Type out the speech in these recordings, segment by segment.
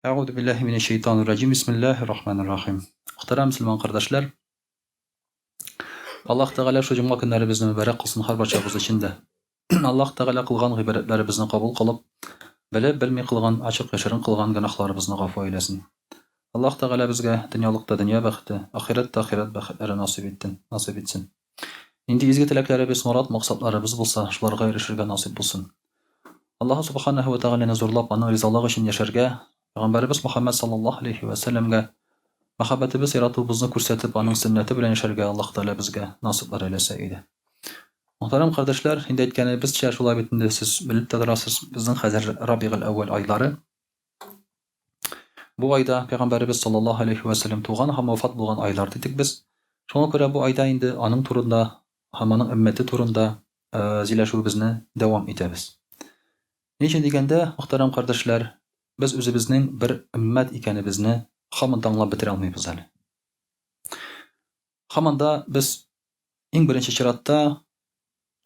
Euzu billahi mineşşeytanirracim. Bismillahirrahmanirrahim. Muhterem Müslüman kardeşler, Allah Teala şu cuma günlerimizni mübarek kılsın her barçamız içinde. Allah Teala kılgan ibadetlerimizni kabul kılıp, bilip bilmey kılgan, açık yaşarın kılgan günahlarımızı gafur eylesin. Allah Teala bizge dünyalıkta dünya baxti, ahirette ahiret baxtları nasip etsin. Indi izgi tileklerimiz, murat maksatlarımız bulsa, şularga erişirge nasip bulsun. Allah Subhanahu ve Teala'nı zorlap, onun rizalığı için yaşarga, Peygamberimiz Muhammed sallallahu aleyhi ve sellemge muhabbetimiz, yaratığımızı kursetip, onun sünneti bilen yaşarga Allah Teala bizge nasipler eylese idi. Muhterem kardeşler, hindi etkeni biz şerşulay bitinde siz bilip tedirasız bizden hazır Rabi'l evvel ayları. Bu ayda Peygamberimiz sallallahu aleyhi ve sellem tuğan ham vefat bulgan aylar dedik biz. Şuna göre bu ayda indi anın turunda, hamanın ümmeti turunda zileşu bizni devam ederiz. Niçin degende, muhterem kardeşler, biz özümüzün bir ümmet ikenimizni hamın anlap bitire almayız hali. Hamanda biz en birinci şiratda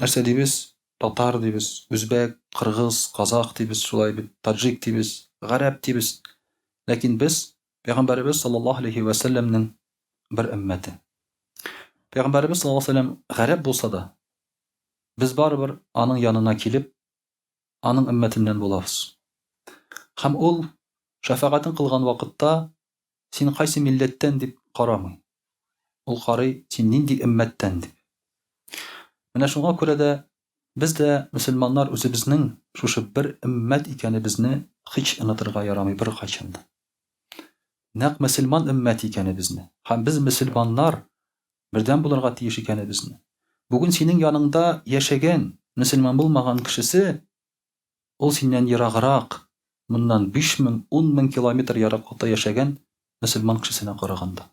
nerse deybiz, Tatar deybiz, Üzbek, Kırgız, Kazak deybiz, şulay bir Tacik deybiz, Garip deybiz. Lakin biz Peygamberimiz sallallahu aleyhi ve sellem'nin bir ümmeti. Peygamberimiz sallallahu aleyhi ve sellem garip bolsa da biz baribir anın yanına kelip anın ümmetinden bolabız. Hem ol şafaqatin kılgan vaqtda sen qaysi milletten dip qaramay. Ol qarый sen nindi ümmetten dip. Менә шуңа күрә дә без дә мөселманнар үзебезнең шушы бер ümmet икәнебезне hiç онытырга ярамый бер кайчан да. Нәкъ мөселман ümmet икәнебезне һәм без мөселманнар бердән булырга тиеш икәнебезне. Бүген синең яныңда яшәгән мөселман булмаган кешесе ул синнән ераграк, моннан 5000, 10000 километр ераклыкта яшәгән мөселман кешесенә караганда.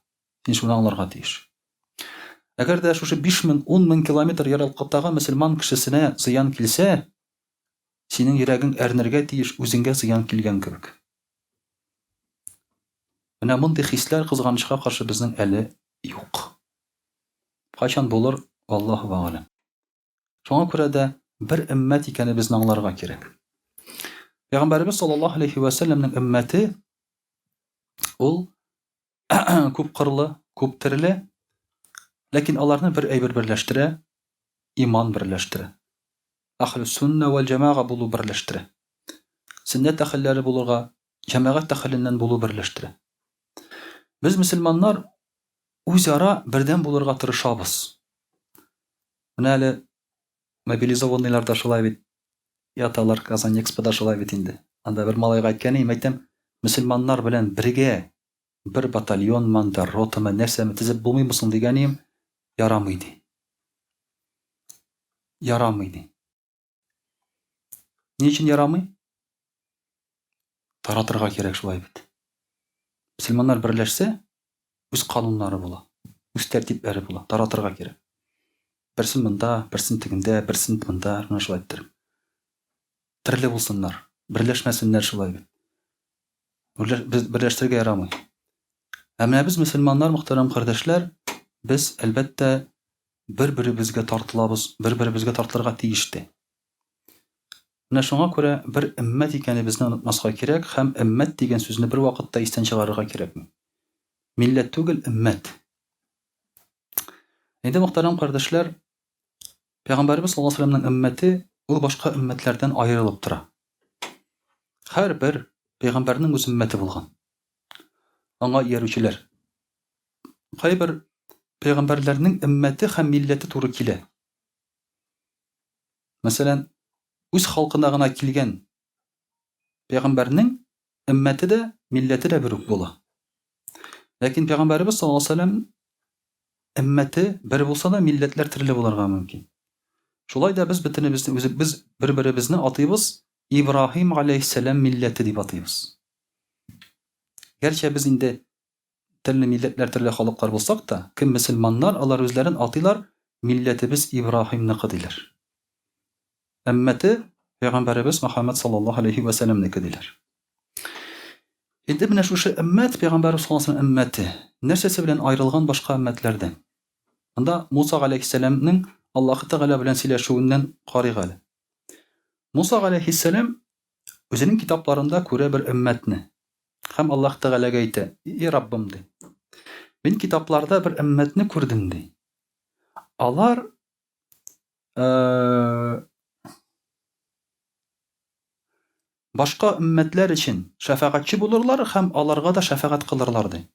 Син шуны аңларга тиеш. Әгәр дә шушы 5000, 10000 километр ераклыктагы мөселман кешесенә зыян килсә, синең йөрәгең әрнергә тиеш, үзеңгә зыян килгән кебек. Менә мондый хисләр кызганычка каршы безнең әле юк. Кайчан булыр, Аллаһу а'лам. Шуңа күрә дә бер ümmet икәнебезне аңларга кирәк. Peygamberimiz sallallahu aleyhi ve sellem'nin ümmeti ol күп кырлы, күп төрле, ләкин аларны бер әйбер берләштерә, иман берләштерә. Ахлы сунна вәл җамаға булу берләштерә. Сөннәт әһелләре булырга, җәмәгать әһеленнән булу берләштерә. Без мөселманнар үзара бердән булырга тырышабыз. Менә әле мобилизованныйларда шулай бит яталар, Казан Экспода шулай бит инде. Анда бер малайга әйткән идем, әйтәм, мөселманнар белән бергә бер батальонмы, ротамы, нәрсәме тизеп булмыймы соң дигән идем, ярамый ди. Ярамый ди. Ни өчен ярамый? Таратырга кирәк шулай бит. Мөселманнар берләшсә, үз кануннары була, үз тәртипләре була, таратырга кирәк. Берсен монда, берсен тегендә, берсен монда, шуны шулай иттереп. Төрле булсыннар, берләшмәсеннәр шулай бит. Берләштерергә ярамый. Әмма без мөселманнар, мөхтәрәм кардәшләр, без әлбәттә бер-беребезгә тартылабыз, бер-беребезгә тартылырга тиеште. Менә шуңа күрә бер ümmet икәнебезне онытмаска кирәк һәм ümmet дигән сүзне бер вакытта истән чыгарырга кирәкми. Милләт түгел, ümmet. Инде мөхтәрәм кардәшләр, Пәйгамбәрбез саллаллаһу алейһи ва сәлләмнең ümмәте ул башка ümmeтләрдән аерылып тора. Һәрбер пәйгамбәрнең үз ümмәте булган. Аңа иярүчеләр. Кайбер пәйгамбәрләрнең ümмәте һәм милләте туры килә. Мәсәлән, үз халкына гына килгән пәйгамбәрнең ümмәте дә, милләте дә бер үк була. Ләкин пәйгамбәрбез саллаллаһу алейһи ва сәлләм ümмәте бер булса да, милләтләр төрле булырга мөмкин. Шулай да без бөтенебезне без бер-беребезне атыйбыз, Ибраһим алейһиссәлам милләте дип атыйбыз. Гәрчә без инде төрле милләтләр, төрле халыклар булсак та, кем мөселманнар, алар үзләрен атыйлар, милләтебез Ибраһимныкы диләр. Ümмәте Пәйгамбәрбез Мөхәммәд саллаллаһу алейһи ва сәлләмнеке диләр. Инде менә шушы ümmet Пәйгамбәрбез саллаллаһу алейһи ва сәлләм ümмәте нәрсәсе белән аерылган башка ümmeтләрдән? Анда Муса алейһиссәламның Аллаһы Тәгалә белән сөйләшүеннән карыйк әле. Муса алейһиссәлам үзенең китапларында күрә бер ümmetне. Һәм Аллаһ Тәгаләгә әйтә: "И Раббым", ди, "мин китапларда бер өммәтне күрдем", ди. Алар башка өммәтләр өчен шәфәгатьче булырлар һәм аларга да шәфәгать кылырлар, ди.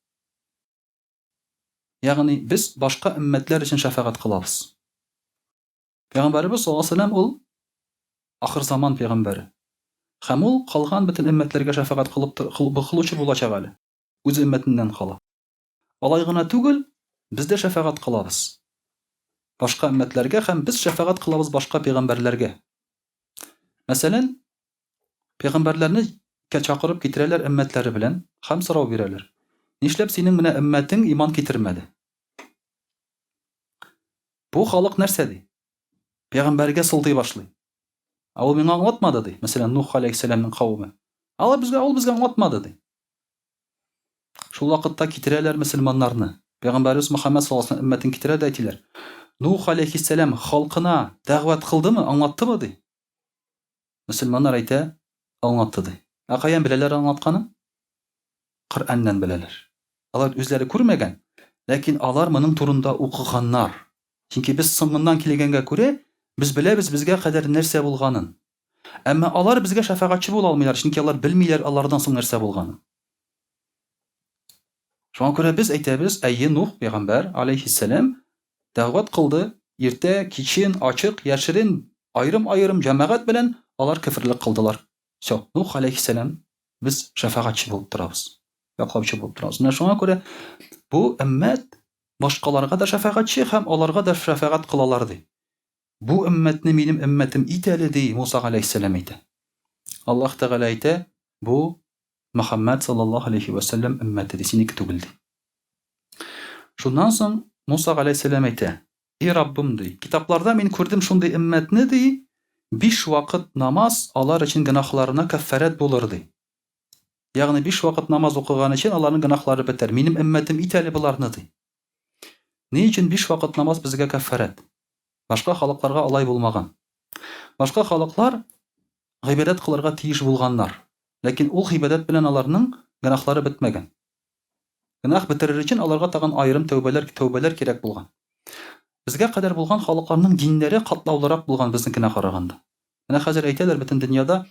Ягъни без башка өммәтләр өчен шәфәгать кылабыз. Пәйгамбәрбез саллаллаһу алейһи ва саллям ул ахыр заман пәйгамбәре. Һәм ул калган бөтен өммәтләргә шәфәгать кылучы булачак әле. Үз өммәтеннән кала. Алай гына түгел, без дә шәфәгать кылабыз. Башка өммәтләргә һәм без шәфәгать кылабыз башка пәйгамбәрләргә. Мәсәлән, пәйгамбәрләрне чакырып китерәләр өммәтләре белән һәм сорау бирәләр. Нишләп синең менә өммәтең иман китермәде? Бу халык нәрсә ди? Пәйгамбәргә сылтый башлый. Ул миңа аңлатмады, ди. Мәсәлән, Нух алейһиссәламның кавме. Ул безгә аңлатмады, ди. Шул вакытта китерәләр мөселманнарны. Пәйгамбәрбез Мөхәммәд саллаллаһу алейһи ва саллям өммәтен китерә дә әйтиләр. Нух алейһиссәлам халкына дәгъват кылдымы, аңлаттымы, ди. Мөселманнар әйтә, аңлатты, ди. Каян беләләр аңлатканын? Коръәннән беләләр. Алар үзләре күрмәгән, ләкин алар моның турында укыганнар. Чөнки без соңыннан килгәнгә күрә, без беләбез безгә кадәр нәрсә булганын. Әмма алар безгә шәфәгатьче була алмыйлар, чөнки алар белмиләр алардан соң нәрсә булганын. Шуңа күрә без әйтәбез, әйе, Нух пәйгамбәр алейһиссәлам дәгъват кылды, иртә, кичен, ачык, яшерен, айрым-айрым җәмәгать белән алар кифрлек кылдылар. Всё, Нух алейһиссәлам без шәфәгатьче булып торабыз. Яклаучы булып торабыз. Менә шуңа күрә бу өммәт башкаларга да шәфәгатьче һәм аларга да шәфәгать кылалар, ди. Бу өммәтне минем өммәтем ит әле, ди, Муса алейһиссәлам әйтә. Аллаһ Тәгалә әйтә, бу Мөхәммәд саллаллаһу алейһи ва саллям өммәте, ди, синеке түгел, ди. Шуннан соң Муса алейһиссәлам әйтә: "И Раббым", ди, "китапларда мин күрдем шундый өммәтне", ди, 5 вакыт намаз алар өчен гөнаһларына каффарат булыр, ди. Ягъни 5 вакыт намаз укыган өчен аларның гөнаһлары бетәр. Минем өммәтем ит әле буларны, ди. Ни өчен 5 вакыт намаз безгә каффарат? Башка халыкларга алай булмаган. Башка халыклар гыйбадат кылырга тиеш булганнар. Ләкин ул гыйбадат белән аларның гөнаһлары бетмәгән. Гөнаһ бетерер өчен аларга тагын айрым тәүбәләр кирәк булган. Безгә кадәр булган халыкларның диннәре катлаулырак булган безнекенә караганда. Менә хәзер әйтәләр бөтен дөньяда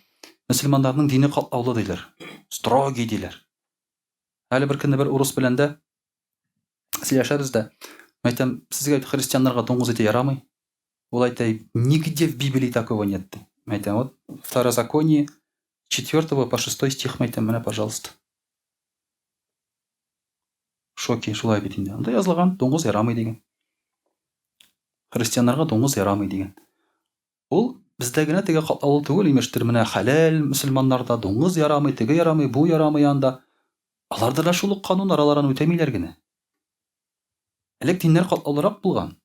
мөселманнарның дине катлаулы диләр. Строгий диләр. Әле бер көнне бер урыс белән дә сөйләшәбез дә, әйтәм, сезгә христианнарга дуңгыз ите ярамый. Ул әйтә, нигде в Библии такого нет. Әйтәм, вот Второзаконие 4 по 6 стих, әйтәм, менә, пожалуйста. Шоки, шулай бит инде. Анда язылган, дуңгыз ярамый дигән. Христианнарга дуңгыз ярамый дигән. Ул бездә генә теге катлаулы түгел, имештер, менә хәләл мөселманнарда дуңгыз ярамый, теге ярамый, бу ярамый анда. Аларда да шул ук канун араларын үтәмиләр генә. Элек диннәр катлаулырак булган.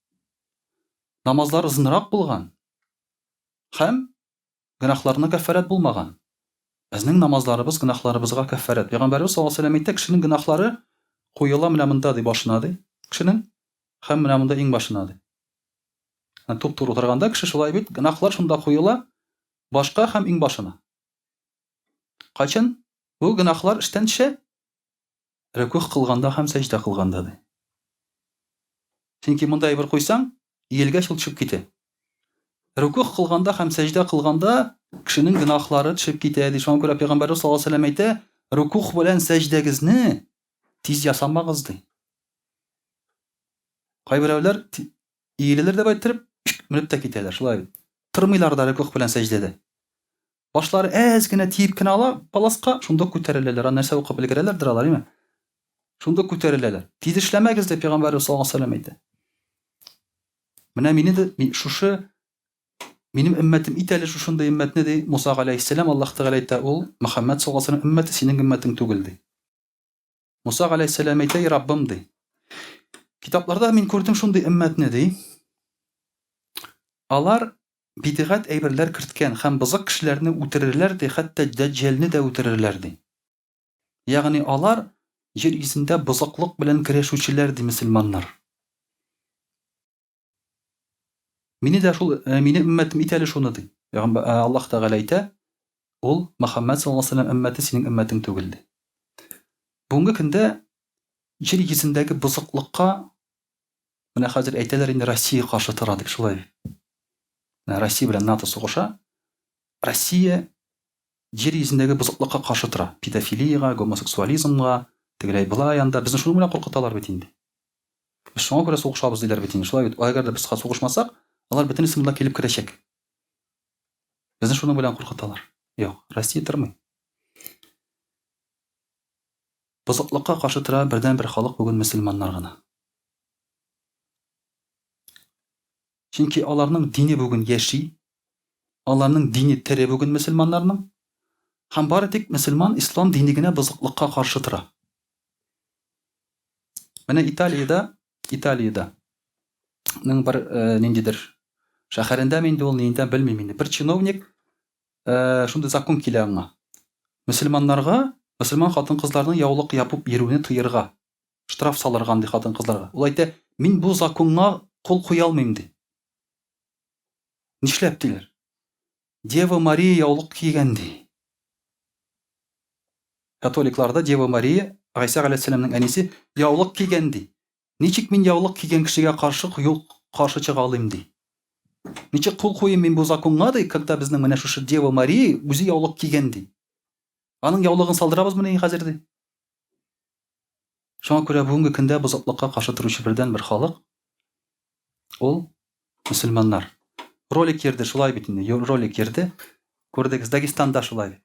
Намазлар озынрак булган. Һәм гөнаһларына каффарат булмаган. Безнең намазларыбыз гөнаһларыбызга каффарат. Пәйгамбәрбез саллаллаһу алейһи ва саллям әйтә, кешенең гөнаһлары куела менә монда, ди, башына, ди. Кешенең һәм менә монда иң башына, ди. Туп-туры утырганда кеше шулай бит, гөнаһлар шунда куела, башка һәм иң башына. Кайчан бу гөнаһлар эштән төшә? Рөкүх кылганда һәм сәҗдә кылганда, ди. Чөнки монда бер куйсаң, иелгәч ул төшеп китә. Рөкүх кылганда һәм сәҗдә кылганда кешенең гөнаһлары төшеп китә, ди. Шуңа күрә Пәйгамбәрбез саллаллаһу алейһи ва саллям әйтә, рөкүх белән сәҗдәгезне тиз ясамагыз, ди. Кайберәүләр иелеләр дип әйтеп, менеп тә китәләр, шулай бит. Тормыйлар да рөкүх белән сәҗдәдә. Башлары әз генә тиеп кенә ала паласка, шунда күтәреләләр. Нәрсә укып белгерәләрдер алар, име? Шунда күтәреләләр. Тиз эшләмәгез, дип Пәйгамбәрбез саллаллаһу алейһи ва саллям әйтә. Менә мине дә шушы минем өммәтем ит әле шушындай өммәтне, ди, Муса алейһиссәлам, Аллаһ Тәгалә әйтә, ул Мөхәммәд саллаллаһу алейһи ва саллям өммәте синең өммәтең түгел, ди. Муса алейһиссәлам әйтә, Раббым, ди. Китапларда мин күрдем шундый өммәтне, ди. Алар бидгать әйберләр керткән һәм бызык кешеләрне үтерерләр, ди, хәтта Дәҗҗалне дә үтерерләр, ди. Ягъни алар җир йөзендә бызыклык белән көрәшүчеләр, ди, мөселманнар. Мине дә шул, минем өммәтем ит әле шуны, ди. Аллаһ Тәгалә әйтә, ул Мөхәммәд саллаллаһу алейһи ва саллям өммәте синең өммәтең түгел, ди. Бүгенге көндә җир йөзендәге бозыклыкка менә хәзер әйтәләр инде Россия каршы тора дип шулай. Россия белән НАТО сугыша. Россия җир йөзендәге бозыклыкка каршы тора. Педофилиягә, гомосексуализмга, тегеләй былай анда безне шуның белән куркыталар бит инде. Без шуңа күрә сугышабыз диләр бит инде. Шулай бит. Әгәр дә без сугышмасак, алар бөтенесе монда килеп керәчәк. Безне шуның белән куркыталар. Юк, Россия тормый. Бозыклыкка каршы тора бердән-бер халык бүген мөселманнар гына. Чөнки аларның дине бүген яши, аларның дине тере бүген мөселманнарның. Һәм бары тик мөселман ислам дине генә бозыклыкка каршы тора. Менә Италиядә бер ниндидер шәһәрендә инде ул нинди белмим инде. Бер чиновник шундый закон килә аңа. Мөселманнарга, мөселман хатын-кызларның яулык япып йөрүне тыерга, штраф салырга ди хатын-кызларга. Ул әйтә, мин бу законга кул куя алмыйм ди. Нишләп диләр? Дева Мария яулык кигән ди. Католикларда Дева Мария, Гайса галәйһиссәламның әнисе, яулык кигән ди. Ничек мин яулык кигән кешегә каршы чыга алыйм ди. Ничек кул куйым мин бу законга ди, когда безнең менә шушы Дева Мария үзе яулык кигән ди. Аның яулыгын салдырабыз менә хәзер ди. Шуңа күрә бүгенге көндә бозыклыкка каршы торучы бердән бер халык ул мөселманнар. Ролик йөрде шулай бит инде. Ролик йөрде. Күрдегез, Дагестанда шулай.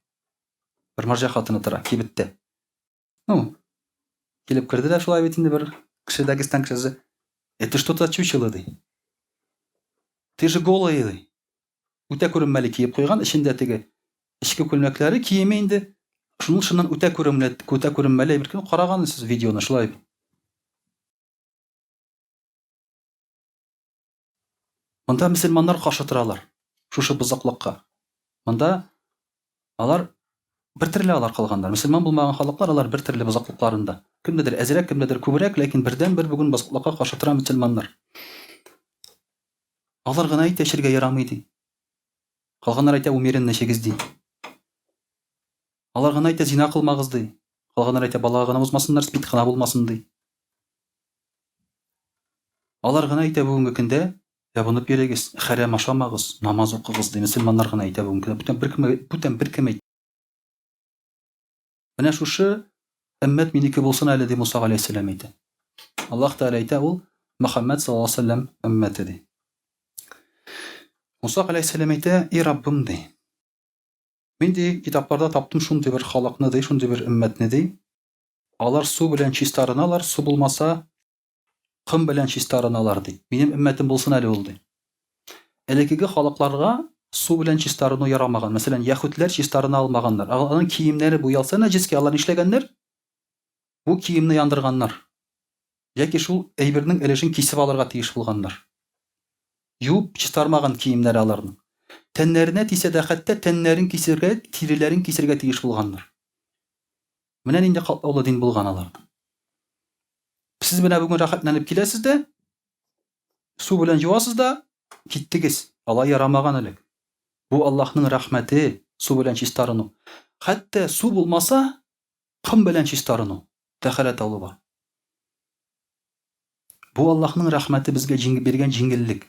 Бер марҗа хатыны тора, кибеттә. Килеп керде дә шулай бит инде бер кеше, Дагестан кешесе. Это что-то чучело ди. Ты же голый ди. Үтә күренмәле киеп куйган, ичендә теге ичке күлмәкләре киеме инде. Шуннан үтә күренмәле бер көн караган сез видеоны шулай. Монда мөселманнар каршы торалар. Шушы бозыклыкка. Монда алар бер төрле алар калганнар. Мөселман булмаган халыклар алар бер төрле бозыклыкларында. Кемдедер әзрәк, кемдедер күбрәк, ләкин бердән бер бүген бозыклыкка каршы тора мөселманнар. Алар гына әйтә эшергә ярамый ди. Калганнар әйтә умеренно чегез ди. Алар гына әйтә зина кылмагыз ди. Калганнар әйтә балага гына узмасыннар, спид гына булмасын ди. Алар гына әйтә бүгенге көндә ябынып йөрегез, хәрәм ашамагыз, намаз укыгыз ди. Мөселманнар гына әйтә бүгенге көндә. Бүтән бер кем әйтә. Менә шушы өммәт минеке булсын әле ди Муса галәйһиссәлам әйтә. Аллаһ Тәгалә әйтә, ул Мөхәммәд саллаллаһу алейһи ва саллям өммәте ди. Муса галәйһиссәлам әйтә, и Раббым ди. Мин ди китапларда таптым шундый бер халыкны ди, шундый бер өммәтне ди. Алар су белән чистарыналар, су булмаса кым белән чистарыналар ди. Минем өммәтем булсын әле ул ди. Элекеге халыкларга су белән чистарыну ярамаган. Мәсәлән, яһүдләр чистарына алмаганнар. Аларның киемнәре буялса нәҗескә, алар нишләгәннәр? Бу киемне яндырганнар. Яки шул әйбернең элешен кисеп алырга тиеш булганнар. Юып чистармаган киемнәре аларның. Тәннәренә тисә дә хәтта тәннәрен кисергә, тиреләрен кисергә тиеш булганнар. Менә нинди катлаулы дин булган аларның. Сез менә бүген рәхәтләнеп киләсез дә, су белән юасыз да, киттегез. Алай ярамаган элек. Бу Аллаһның рәхмәте, су белән чистарыну. Хәтта су булмаса, кым белән чистарыну. Тәхәләт алу бар. Бу Аллаһның рәхмәте безгә биргән җиңеллек.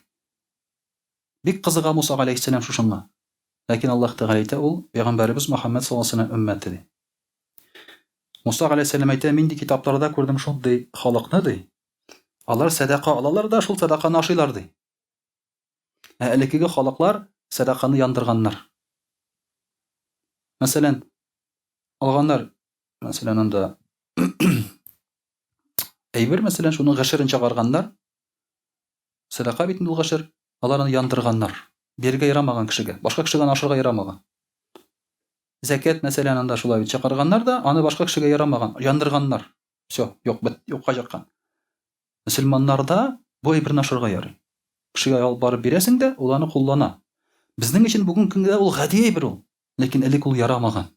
Бик кызыга Муса галәйһиссәлам шушыңа. Ләкин Аллаһ Тәгалә әйтә, ул пәйгамбәрбез Мөхәммәд саллаллаһу алейһи ва саллям өммәте ди. Муса галәйһиссәлам әйтә, мин ди китапларда күрдем шундый халыкны ди. Алар садака алалар да шул садаканы ашыйлар ди. Элекеге халыклар садаканы яндырганнар. Мәсәлән, алганнар, мәсәлән, анда әйбер, мәсәлән, шуның гашырын чыгарганнар. Садака бит ул гашыр, аларны яндырганнар. Бергә ярамаган кешегә, башка кешегә ашырга ярамаган. Закат, мәсәлән, анда шулай бит чыгарганнар да, аны башка кешегә ярамаган, яндырганнар. Всё, юк, юкка чыккан. Мөселманнарда бу әйберне ашырга ярый. Кешегә алып барып бирәсең дә, ул аны куллана. Безнең өчен бүген көндә ул гади әйбер ул, ләкин элек ул ярамаган.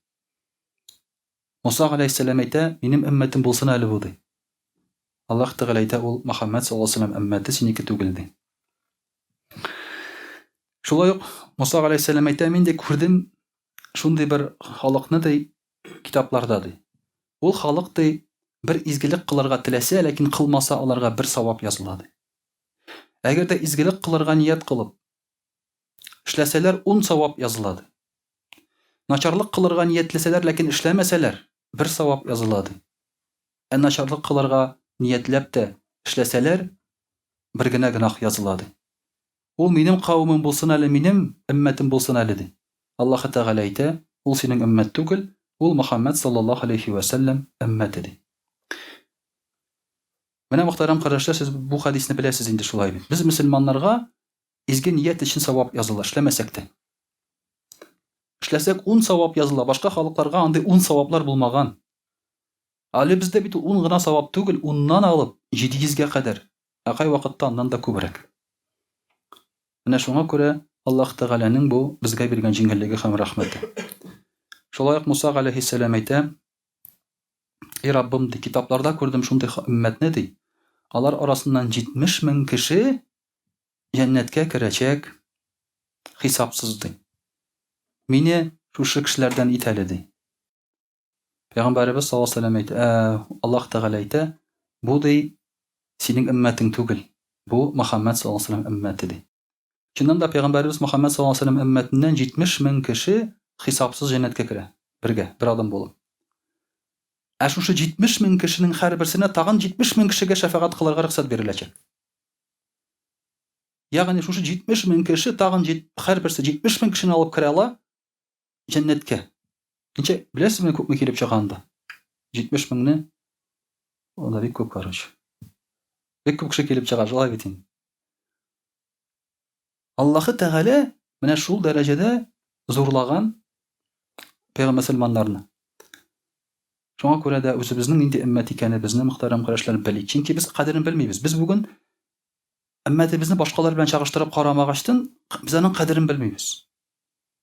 Муса галәйһиссәлам әйтә, минем өммәтем булсын әле бу ди. Аллаһ Тәгалә әйтә, ул Мөхәммәд саллаллаһу алейһи ва саллям өммәте, синеке түгел ди. Шулай ук Муса галәйһиссәлам әйтә, мин дә күрдем шундый бер халыкны ди китапларда ди. Ул халык ди бір изгілік қыларға тіләсә, ләкин қылмаса, аларға бір савап язылады. Әгер дә изгілік қыларға ният қылып, эшләсәләр 10 савап язылады. Начарлык кылырга ниятләсәләр, ләкин эшләмәсәләр, бер савап язылады. Ә начарлык кылырга ниятләп тә эшләсәләр, бер генә гынах язылады. Ул минем кавымым булсын әле, минем өммәтем булсын әле ди. Аллаһ Тәгалә әйтә, ул синең өммәт түгел, ул Мөхәммәд саллаллаһу алейхи ва сәлләм өммәте ди. Менә мөхтәрәм кардәшләр, сез бу хадисне беләсез инде шулай бит. Без мөселманнарга изге ният өчен савап языла, эшләмәсәк тә. Эшләсәк 10 савап языла, башка халыкларга андый 10 саваплар булмаган. Әле бездә бит 10 гына савап түгел, 10ннан алып 700-гә кадәр. Ә кай вакытта аннан да күбрәк. Менә шуңа күрә Аллаһ Тәгаләнең бу безгә биргән җиңеллеге һәм рәхмәте. Шулай ук Муса алейһиссәлам әйтә: "И Раббым, ди, китапларда күрдем шундый өммәтне ди. Алар арасыннан 70 мең кеше җәннәткә керәчәк, хисапсыз ди. Мине шушы кешеләрдән ит әле ди." Пәйгамбәрбез саллаллаһу алейһи ва сәллям әйтә, Аллаһ Тәгалә әйтә: "Бу ди синең өммәтең түгел. Бу Мөхәммәд саллаллаһу алейһи ва сәллям өммәте ди." Чыннан да Пәйгамбәрбез Мөхәммәд саллаллаһу алейһи ва сәллям өммәтеннән 70 мең кеше хисапсыз җәннәткә керә. Бергә, бер адам булып. Ә шушы 70 мең кешенең һәрберсенә тагын 70 мең кешегә шәфәгать кылырга рөхсәт биреләчәк. Ягъни шушы 70 мең кеше тагын һәрберсе 70 мең кешене алып керә ала җәннәткә. Ничә беләсезме күпме килеп чыганда? 70 меңне анда бик күп, короче. Бик күп кеше килеп чыга, шулай бит инде. Аллаһы Тәгалә менә шул дәрәҗәдә зурлаган пәйгамбәрләрне. Шуңа күрә дә үзебезнең нинди өммәт икәнебезне мөхтәрәм кардәшләр белик. Чөнки без кадерен белмибез. Без бүген өммәтебезне башкалар белән чагыштырып карамагачтан, без аның кадерен белмибез.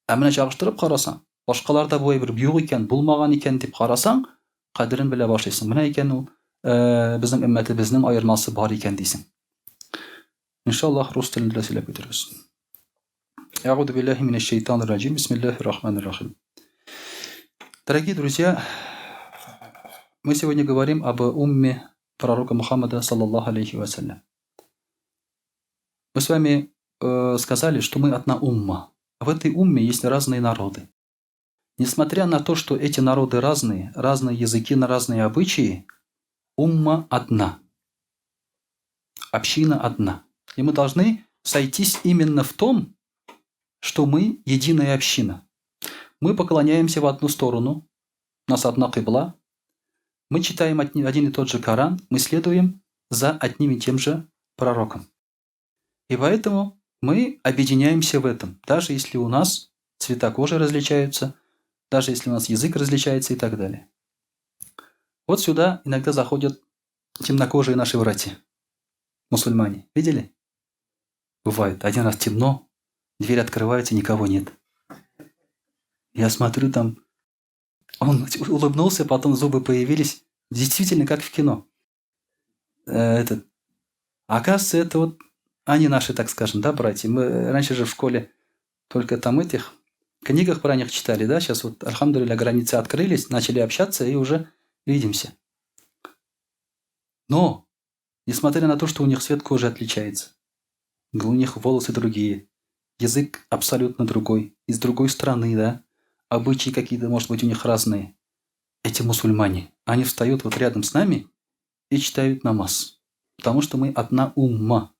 Ә менә чагыштырып карасаң, башкаларда бу әйбер юк икән, булмаган икән дип карасаң, кадерен белә башлыйсың. Менә икән ул безнең өммәтебезнең аермасы бар икән дисең. Иншаллаһ рус телендә сөйләп үтербез. А'уду биллахи минаш шайтанир раджим. Бисмиллахир рахманир рахим. Дорогие друзья, мы сегодня говорим об умме пророка Мухаммада саллаллаху алейхи ва сәллям. Мы с вами сказали, что мы одна умма. В этой умме есть разные народы. Несмотря на то, что эти народы разные, разные языки, разные обычаи, умма одна. Община одна. И мы должны сойтись именно в том, что мы единая община. Мы поклоняемся в одну сторону, у нас одна кибла, мы читаем один и тот же Коран, мы следуем за одним и тем же пророком. И поэтому мы объединяемся в этом, даже если у нас цвета кожи различаются, даже если у нас язык различается и так далее. Вот сюда иногда заходят темнокожие наши братья, мусульмане. Видели? Бывает, один раз темно, дверь открывается, никого нет. Я смотрю, там он улыбнулся, потом зубы появились, действительно как в кино. Оказывается, это вот они наши, так скажем, да, братья. Мы раньше же в школе только там этих книгах про них читали, да, сейчас вот, альхамдулилля, границы открылись, начали общаться и уже видимся. Но, несмотря на то, что у них цвет кожи отличается, у них волосы другие, язык абсолютно другой, из другой страны, да, обычаи какие-то, может быть, у них разные. Эти мусульмане, они встают вот рядом с нами и читают намаз, потому что мы одна умма.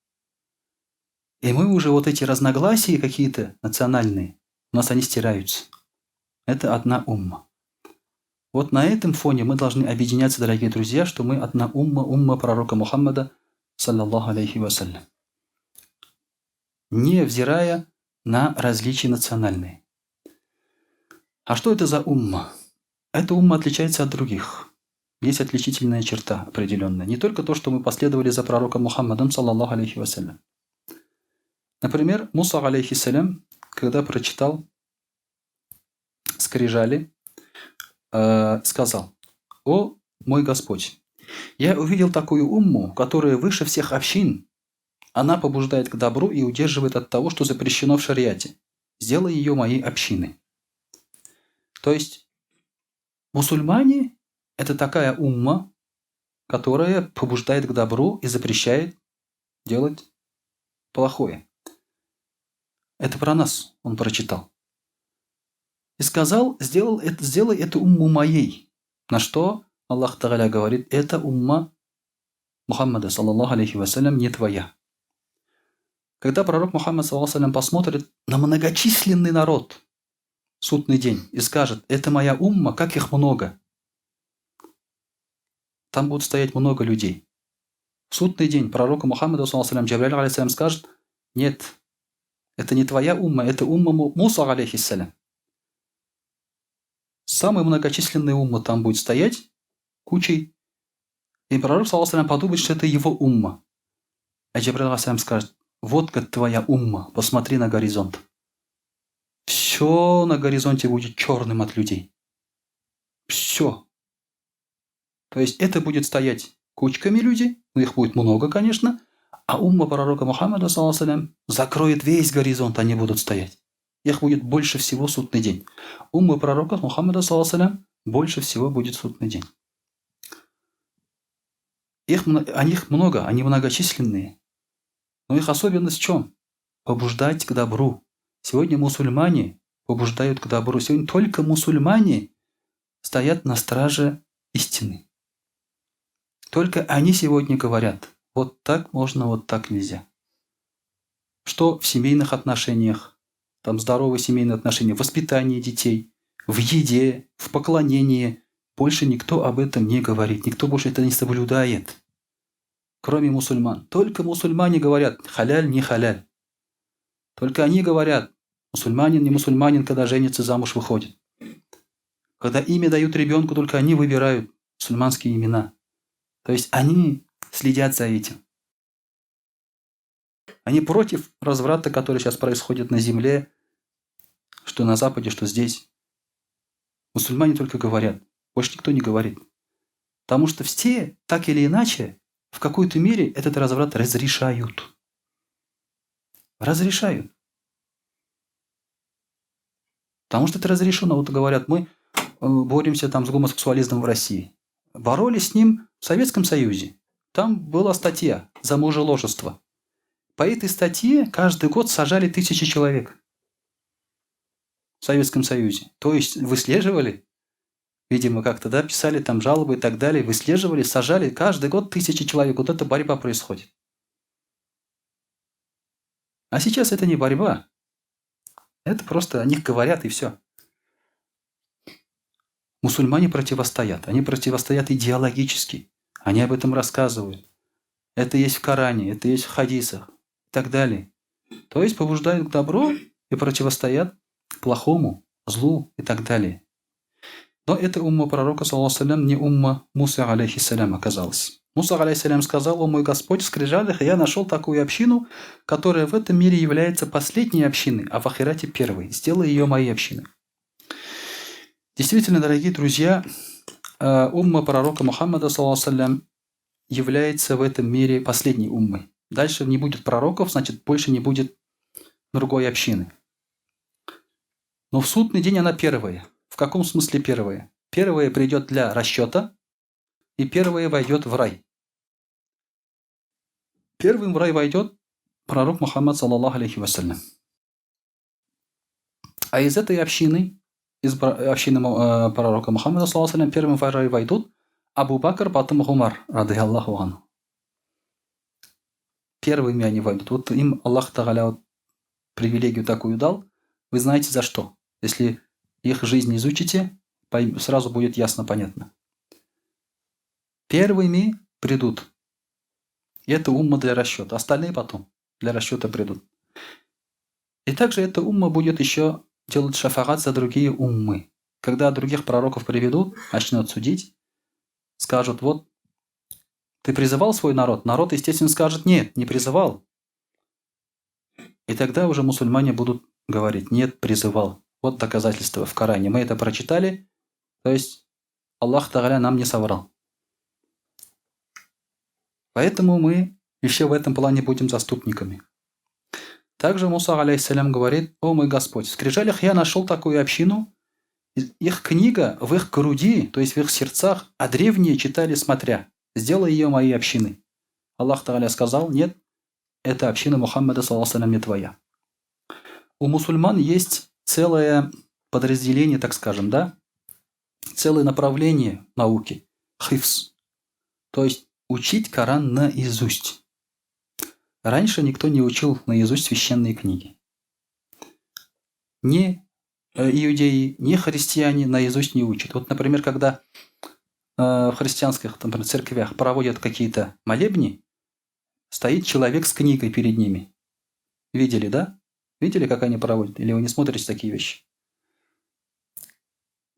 И мы уже вот эти разногласия какие-то национальные, у нас они стираются. Это одна умма. Вот на этом фоне мы должны объединяться, дорогие друзья, что мы одна умма, умма пророка Мухаммада, саллаллаху алейхи ва сәллям. Невзирая на различия национальные. А что это за умма? Эта умма отличается от других. Есть отличительная черта определенная. Не только то, что мы последовали за пророком Мухаммадом, саллаллаху алейхи ва сәллям. Например, Муса алейхиссалям, когда прочитал скрижали, сказал: «О мой Господь, я увидел такую умму, которая выше всех общин. Она побуждает к добру и удерживает от того, что запрещено в шариате. Сделай ее моей общиной». То есть мусульмане – это такая умма, которая побуждает к добру и запрещает делать плохое. Это про нас он прочитал. И сказал, сделай эту умму моей. На что Аллах Тааля говорит, это умма Мухаммада, саллаллаху алейхи вассалям, не твоя. Когда пророк Мухаммад, саллаллаху алейхи вассалям, посмотрит на многочисленный народ в судный день и скажет, это моя умма, как их много. Там будут стоять много людей. В судный день пророку Мухаммаду, саллаллаху алейхи вассалям, Джабраиль алейхиссалям скажет, нет, это не твоя умма, это умма Муса алейхиссалям. Самые многочисленные уммы там будет стоять кучей. И пророк, саллаллаху алейхи вассалям, подумает, что это его умма. А Джабраиль алейхиссалям скажет, вот как твоя умма, посмотри на горизонт. Все на горизонте будет черным от людей. Все. То есть это будет стоять кучками людей, ну их будет много, конечно, а умма пророка Мухаммада, саллаллаху алейхи вассалям, закроет весь горизонт, они будут стоять. Их будет больше всего в судный день. Умма пророка Мухаммада, саллаллаху алейхи вассалям, больше всего будет в судный день. Их много, они многочисленные. Но их особенность в чем? Побуждать к добру. Сегодня мусульмане побуждают к добру. Сегодня только мусульмане стоят на страже истины. Только они сегодня говорят, вот так можно, вот так нельзя. Что в семейных отношениях, там здоровые семейные отношения, в воспитании детей, в еде, в поклонении. Больше никто об этом не говорит, никто больше это не соблюдает. Кроме мусульман. Только мусульмане говорят, халяль, не халяль. Только они говорят, мусульманин, не мусульманин, когда женится, замуж выходит. Когда имя дают ребенку, только они выбирают мусульманские имена. То есть они следят за этим. Они против разврата, который сейчас происходит на земле, что на Западе, что здесь. Мусульмане только говорят, больше никто не говорит. Потому что все, так или иначе, в какой-то мере этот разврат разрешают. Разрешают. Потому что это разрешено. Вот говорят, мы боремся там с гомосексуализмом в России. Боролись с ним в Советском Союзе. Там была статья за мужеложество. По этой статье каждый год сажали 1000 человек в Советском Союзе. То есть выслеживали, видимо, как-то, да, писали там жалобы и так далее, выслеживали, сажали каждый год 1000 человек. Вот эта борьба происходит. А сейчас это не борьба. Это просто о них говорят и все. Мусульмане противостоят. Они противостоят идеологически. Они об этом рассказывают. Это есть в Коране, это есть в хадисах и так далее. То есть побуждают к добру и противостоят плохому, злу и так далее. Но это умма пророка, саллаллаху алейхи вассалям, не умма Муса алейхиссалям оказалась. Муса алейхиссалям сказал, о мой Господь, в скрижалях я нашел такую общину, которая в этом мире является последней общиной, а в ахирате первой. Сделай ее моей общиной. Действительно, дорогие друзья, умма пророка Мухаммада, саллаллаху алейхи вассалям, является в этом мире последней уммой. Дальше не будет пророков, значит, больше не будет другой общины. Но в судный день она первая. В каком смысле первая? Первая придет для расчета, и первая войдет в рай. Первым в рай войдет пророк Мухаммад, саллаллаху алейхи вассалям. А из этой общины, из общины пророка Мухаммада, саллаллаху алейхи вассалям, первым в рай войдут Абу Бакр, потом Умар, радыяллаху анху. Первыми они войдут. Вот им Аллах Тааля вот привилегию такую дал. Вы знаете за что. Если их жизнь изучите, сразу будет ясно, понятно. Первыми придут. И это умма для расчета. Остальные потом для расчета придут. И также эта умма будет еще делать шафагат за другие уммы. Когда других пророков приведут, начнут судить, скажут, вот, ты призывал свой народ? Народ, естественно, скажет, нет, не призывал. И тогда уже мусульмане будут говорить, нет, призывал. Вот доказательство в Коране. Мы это прочитали, то есть Аллах Тааля нам не соврал. Поэтому мы еще в этом плане будем заступниками. Также Муса алейхиссалям говорит, о мой Господь, в скрижалях я нашел такую общину, их книга в их груди, то есть в их сердцах, а древние читали смотря. сделай ее моей общиной. Аллах Тааля сказал: нет, эта община Мухаммада, саллаллаху алейхи, не твоя. У мусульман есть целое подразделение, так скажем, да, целое направление науки – хифз, то есть учить Коран наизусть. Раньше никто не учил наизусть священные книги. Ни иудеи, ни христиане наизусть не учат. Вот, например, когда в христианских, например, церквях проводят какие-то молебни, стоит человек с книгой перед ними. Видели, да? Видели, как они проводят? Или вы не смотрите такие вещи?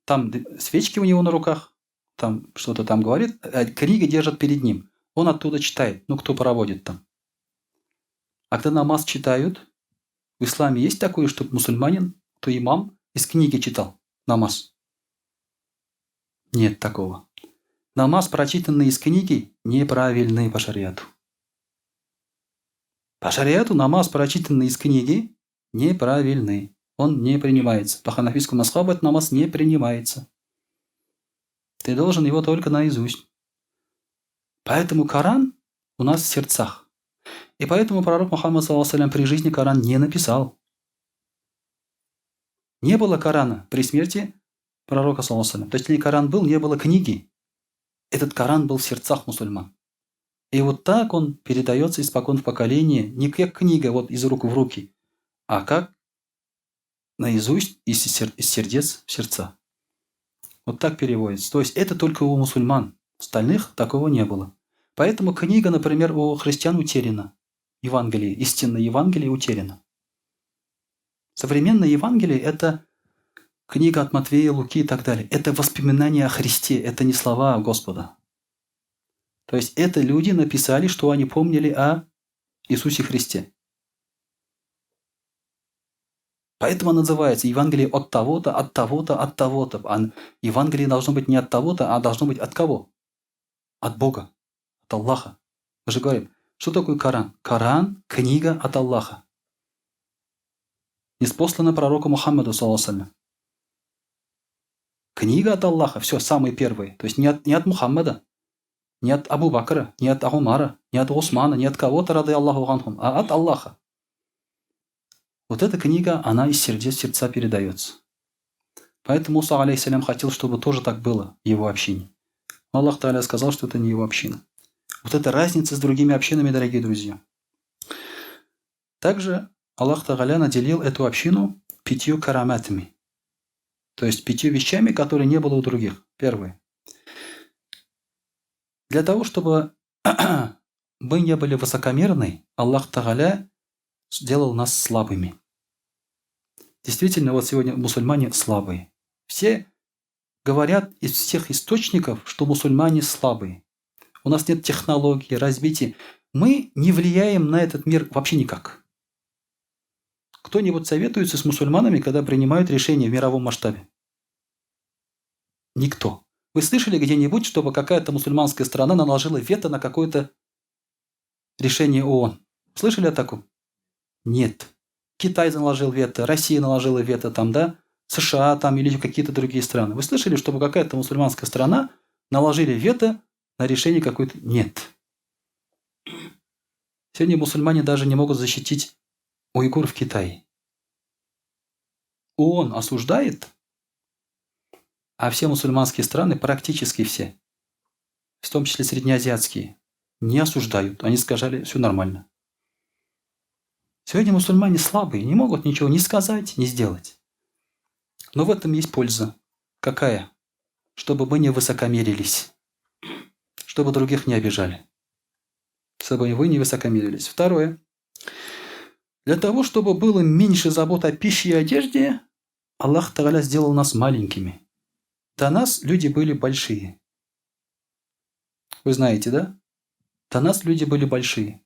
Там свечки у него на руках, там что-то там говорит, а книга держат перед ним. Он оттуда читает. Ну, кто проводит там? А когда намаз читают, в исламе есть такое, чтобы мусульманин, то имам из книги читал намаз? Нет такого. Намаз, прочитанный из книги, неправильный по шариату. По шариату намаз, прочитанный из книги, неправильный. Он не принимается. По ханафийскому мазхабу этот намаз не принимается. Ты должен его только наизусть. Поэтому Коран у нас в сердцах. И поэтому пророк Мухаммад, саллаллаху алейхи, при жизни Коран не написал. Не было Корана при смерти пророка, саллаллаху алейхи. То есть, если Коран был, не было книги. Этот Коран был в сердцах мусульман. И вот так он передается испокон в поколение, не как книга вот из рук в руки, а как наизусть из сердец в сердца. Вот так переводится. То есть это только у мусульман. Остальных такого не было. Поэтому книга, например, у христиан утеряна. Евангелие, истинное Евангелие утеряно. Современное Евангелие – это книга от Матвея, Луки и так далее. Это воспоминания о Христе, это не слова Господа. То есть это люди написали, что они помнили о Иисусе Христе. Поэтому называется Евангелие от того-то, от того-то, от того-то. А Евангелие должно быть не от того-то, а должно быть от кого? От Бога, от Аллаха. Мы же говорим, что такое Коран? Коран – книга от Аллаха. Ниспослана пророку Мухаммаду, саллаллаху алейхи. Книга от Аллаха, все, самые первые. То есть не от Мухаммада, не от Абу Бакра, не от Умара, не от Усмана, не от кого-то, рады Аллаху анхум, а от Аллаха. Вот эта книга, она из сердца передается. Поэтому Муса, алейхиссалям, хотел, чтобы тоже так было в его общине. Но Аллах Тааля сказал, что это не его община. Вот это разница с другими общинами, дорогие друзья. Также Аллах Тааля наделил эту общину 5 караматами. То есть 5 вещами, которые не было у других. Первое. Для того, чтобы мы не были высокомерны, Аллах Тааля сделал нас слабыми. Действительно, вот сегодня мусульмане слабые. Все говорят из всех источников, что мусульмане слабые. У нас нет технологий, развития. Мы не влияем на этот мир вообще никак. Кто-нибудь советуется с мусульманами, когда принимают решения в мировом масштабе? Никто. Вы слышали где-нибудь, чтобы какая-то мусульманская страна наложила вето на какое-то решение ООН? Слышали о таком? Нет. Китай наложил вето, Россия наложила вето, там, да? США там или какие-то другие страны. Вы слышали, чтобы какая-то мусульманская страна наложили вето на решение какой-то? Нет. Сегодня мусульмане даже не могут защитить уйгуров в Китае. ООН осуждает, а все мусульманские страны, практически все, в том числе среднеазиатские, не осуждают. Они сказали, все нормально. Сегодня мусульмане слабые, не могут ничего ни сказать, ни сделать. Но в этом есть польза. Какая? Чтобы мы не высокомерились. Чтобы других не обижали. Чтобы вы не высокомерились. Второе. Для того, чтобы было меньше забот о пище и одежде, Аллах Тааля сделал нас маленькими. До нас люди были большие. Вы знаете, да? До нас люди были большие.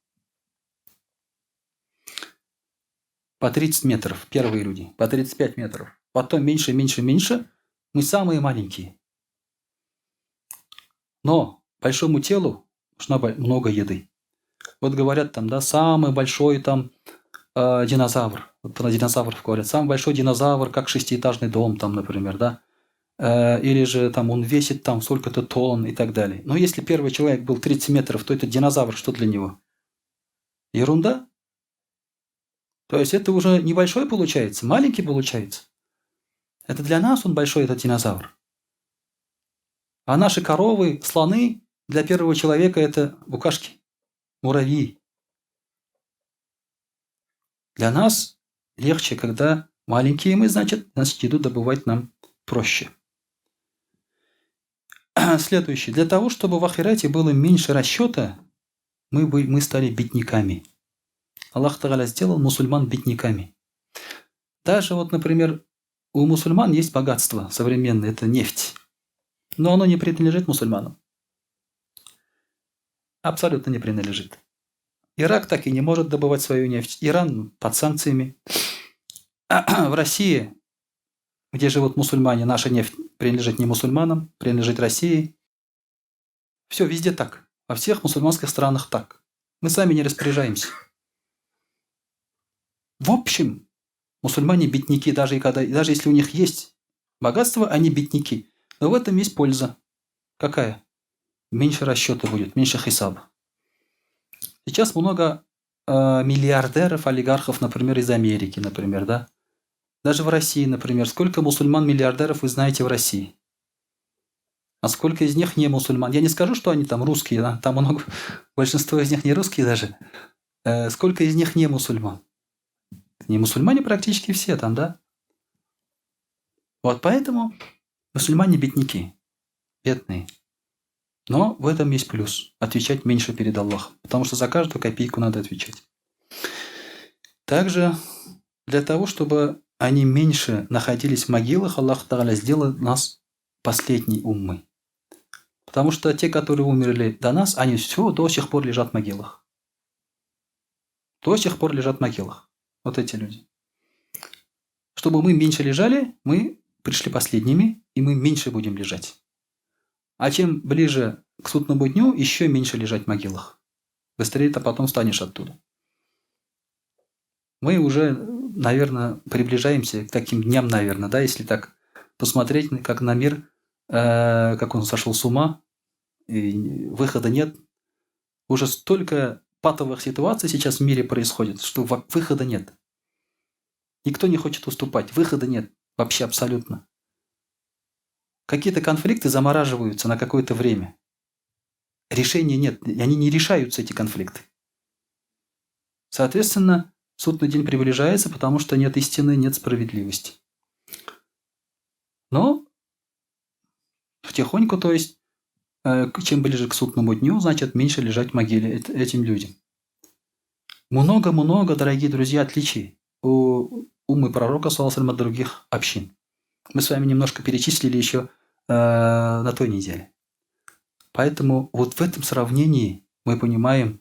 По 30 метров первые люди, по 35 метров. Потом меньше, меньше, меньше. Мы самые маленькие. Но большому телу нужно много еды. Вот говорят там, да, самый большой там динозавр. Вот про динозавров говорят. Самый большой динозавр, как 6-этажный дом там, например, да. или же там он весит там сколько-то тонн и так далее. Но если первый человек был 30 метров, то это динозавр, что для него? Ерунда. То есть это уже небольшой получается, маленький получается. Это для нас он большой, этот динозавр. А наши коровы, слоны для первого человека это букашки, муравьи. Для нас легче, когда маленькие мы, значит, еду добывать нам проще. Следующее. Для того, чтобы в ахирате было меньше расчета, мы стали бедняками. Аллах Тааля сделал мусульман бедняками. Даже вот, например, у мусульман есть богатство современное, это нефть. Но оно не принадлежит мусульманам. Абсолютно не принадлежит. Ирак так и не может добывать свою нефть. Иран под санкциями. В России, где живут мусульмане, наша нефть принадлежит не мусульманам, принадлежит России. Все везде так. Во всех мусульманских странах так. Мы сами не распоряжаемся. В общем, мусульмане бедняки, даже если у них есть богатство, они бедняки. Но в этом есть польза. Какая? Меньше расчета будет, меньше хисаба. Сейчас много миллиардеров, олигархов, например, из Америки, например, да? Даже в России, например. Сколько мусульман-миллиардеров вы знаете в России? А сколько из них не мусульман? Я не скажу, что они там русские, да? Там много, большинство из них не русские даже. Сколько из них не мусульман? Не мусульмане практически все там, да? Вот поэтому мусульмане бедняки, бедные. Но в этом есть плюс. Отвечать меньше перед Аллахом. Потому что за каждую копейку надо отвечать. Также для того, чтобы они меньше находились в могилах, Аллах Тааля сделал нас последней уммой. Потому что те, которые умерли до нас, они все до сих пор лежат в могилах. До сих пор лежат в могилах. Вот эти люди. Чтобы мы меньше лежали, мы пришли последними, и мы меньше будем лежать. А чем ближе к судному дню, еще меньше лежать в могилах. Быстрее-то потом встанешь оттуда. Мы уже, наверное, приближаемся к таким дням, наверное, да, если так посмотреть, как на мир, как он сошел с ума, и выхода нет. Уже столько патовых ситуаций сейчас в мире происходит, что выхода нет. Никто не хочет уступать, выхода нет вообще абсолютно. Какие-то конфликты замораживаются на какое-то время. Решения нет, и они не решаются, эти конфликты. Соответственно, судный день приближается, потому что нет истины, нет справедливости. Но потихоньку, то есть, чем ближе к судному дню, значит, меньше лежать в могиле этим людям. Много-много, дорогие друзья, отличий у уммы пророка, саллаллаху алейхи ва саллям, от других общин. Мы с вами немножко перечислили еще на той неделе. Поэтому вот в этом сравнении мы понимаем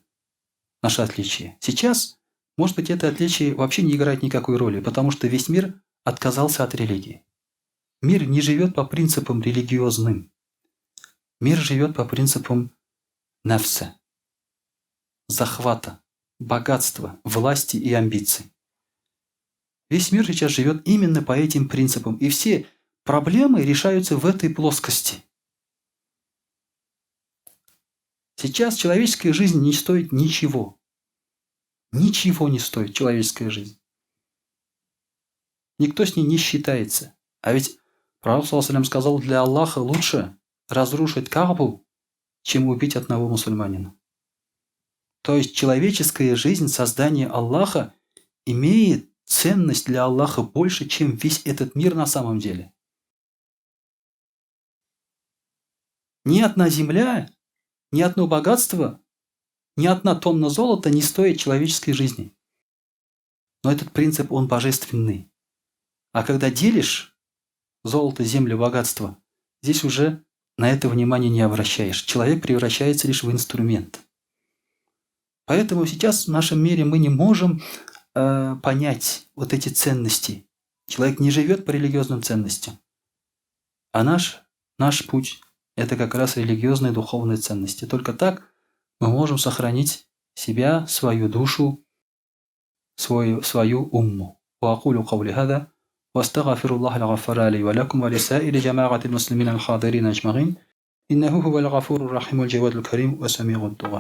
наше отличие. Сейчас, может быть, это отличие вообще не играет никакой роли, потому что весь мир отказался от религии. Мир не живет по принципам религиозным. Мир живет по принципам нафса, захвата, богатства, власти и амбиций. Весь мир сейчас живет именно по этим принципам, и все проблемы решаются в этой плоскости. Сейчас человеческая жизнь не стоит ничего. Ничего не стоит человеческая жизнь. Никто с ней не считается. А ведь пророк, саллаллаху алейхи ва саллям, сказал, для Аллаха лучше разрушить Каабу, чем убить одного мусульманина. То есть человеческая жизнь, создание Аллаха, имеет ценность для Аллаха больше, чем весь этот мир на самом деле. Ни одна земля, ни одно богатство, ни одна тонна золота не стоит человеческой жизни. Но этот принцип, он божественный. А когда делишь золото, землю, богатство, здесь уже на это внимание не обращаешь. Человек превращается лишь в инструмент. Поэтому сейчас в нашем мире мы не можем понять вот эти ценности. Человек не живет по религиозным ценностям. А наш путь – это как раз религиозные духовные ценности. Только так мы можем сохранить себя, свою душу, свою умму. وأقول قولي هذا وأستغفر الله الغفار لي ولكم ولسائر جماعة المسلمين الحاضرين أجمعين إنه هو الغفور الرحيم الجواد الكريم وسميع الدعاء.